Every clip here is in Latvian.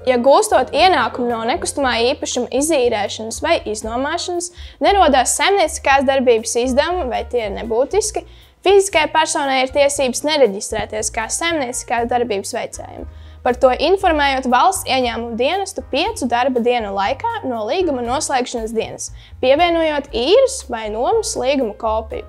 Ja gūstot ienākumu no nekustamā īpašuma izīrēšanas vai iznomāšanas, nerodās saimnieciskās darbības izdevumi vai tie ir nebūtiski, fiziskajai personai ir tiesības nereģistrēties kā saimnieciskās darbības veicējiem. Par to informējot valsts ieņēmumu dienestu 5 darba dienu laikā no līguma noslēgšanas dienas, pievienojot īres vai nomas līguma kopiju.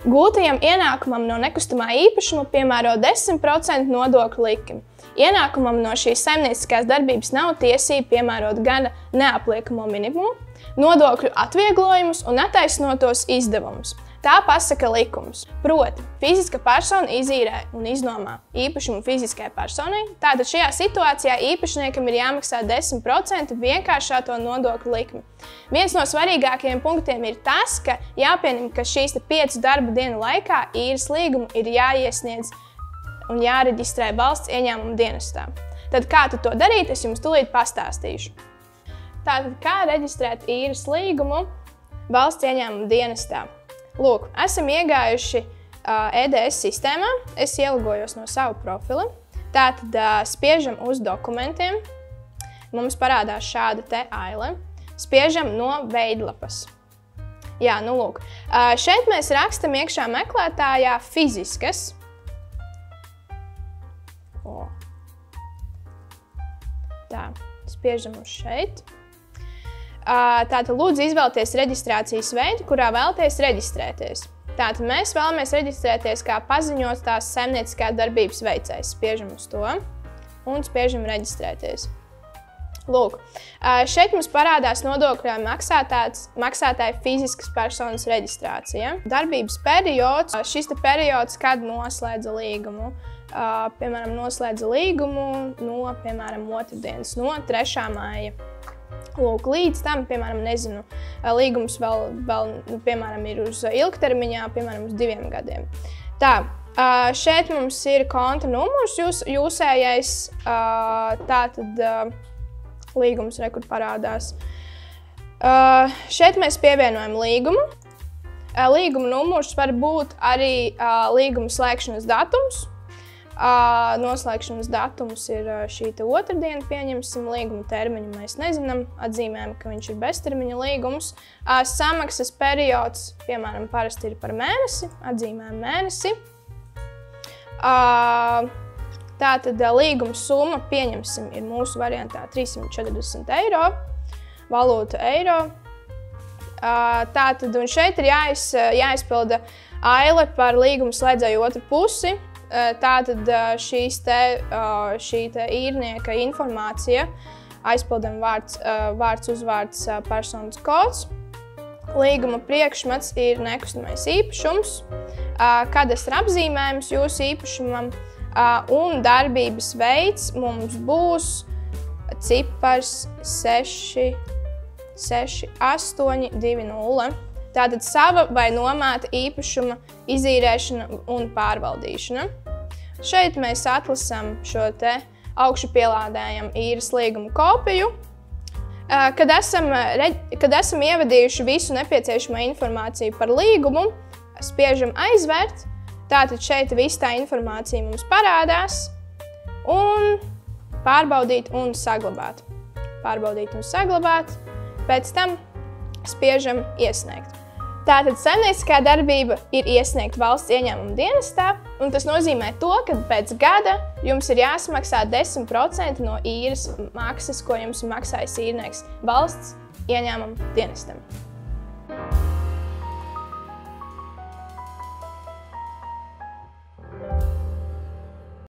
Gūtajam ienākumam no nekustamā īpašuma piemēro 10% nodokļu likmi. Ienākumam no šīs saimnieciskās darbības nav tiesība piemērot gana neapliekamo minimumu, nodokļu atvieglojumus un attaisnotos izdevumus. Tā pasaka likums. Proti, fiziska persona izīrē un iznomā īpašumu fiziskai personai, tātad šajā situācijā īpašniekam ir jāmaksā 10% vienkāršāto nodokļu likmi. Viens no svarīgākajiem punktiem ir tas, ka jāpieņem, ka šīs 5 darba dienu laikā īres līgumu ir jāiesniedz un jāreģistrē valsts ieņēmumu dienestā. Tad kā to darīt, es jums tūlīt pastāstīšu. Tātad, kā reģistrēt īres līgumu valsts ieņēmumu dienestā? Lūk, esam iegājuši EDS sistēmā, es ielogojos no sava profila. Tātad spiežam uz dokumentiem, mums parādās šāda te aile. Spiežam no veidlapas. Jā, nu lūk, šeit mēs rakstam iekšā meklētājā fiziskas. Tā, spiežam uz šeit. Tātad lūdzu izvēlieties reģistrācijas veidu, kurā vēlaties reģistrēties. Tātad mēs vēlamies reģistrēties kā paziņotās saimnieciskās darbības veicējs. Spiežam uz to un spiežam reģistrēties. Lūk, šeit mums parādās nodokļu maksātāja fiziskas personas reģistrācija. Darbības periods, šis periods, kad noslēdza līgumu. Piemēram, noslēdza līgumu no, piemēram, otrdienas, no 3. maija. Lūk, līdz tam, piemēram, nezinu, līgums vēl piemēram, ir uz ilgtermiņā, piemēram, uz 2 gadiem. Tā, šeit mums ir konta numurs jūsējais, tātad līgums, kur parādās. Šeit mēs pievienojam līgumu. Līguma numurs var būt arī līguma slēgšanas datums. Noslēgšanas datums ir šī otrdiena, pieņemsim, līguma termiņu mēs nezinām, atzīmējam, ka viņš ir beztermiņa līgums. Samaksas periods, piemēram, parasti ir par mēnesi, atzīmējam mēnesi. Tātad līguma summa, pieņemsim, ir mūsu variantā 340 eiro, valūta eiro. Tātad, un šeit ir jāizpilda aile par līguma slēdzēju otru pusi. Tātad šī īrnieka informācija, aizpildam vārds uzvārds personas kods. Līguma priekšmets ir nekustamais īpašums, kadastra apzīmējums jūsu īpašumam un darbības veids mums būs cipars 66820. Tātad sava vai nomāta īpašuma izīrēšana un pārvaldīšana. Šeit mēs atlasām šo te augšu pielādējam īres līguma kopiju. Kad esam ievadījuši visu nepieciešamo informāciju par līgumu, spiežam aizvērt. Tātad šeit viss tā informācija mums parādās un pārbaudīt un saglabāt. Pārbaudīt un saglabāt, pēc tam spiežam iesniegt. Tātad saimnieciskā darbība ir iesniegta valsts ieņēmuma dienestā, un tas nozīmē to, ka pēc gada jums ir jāsamaksā 10% no īres maksas, ko jums maksājas īrnieks valsts ieņēmuma dienestam.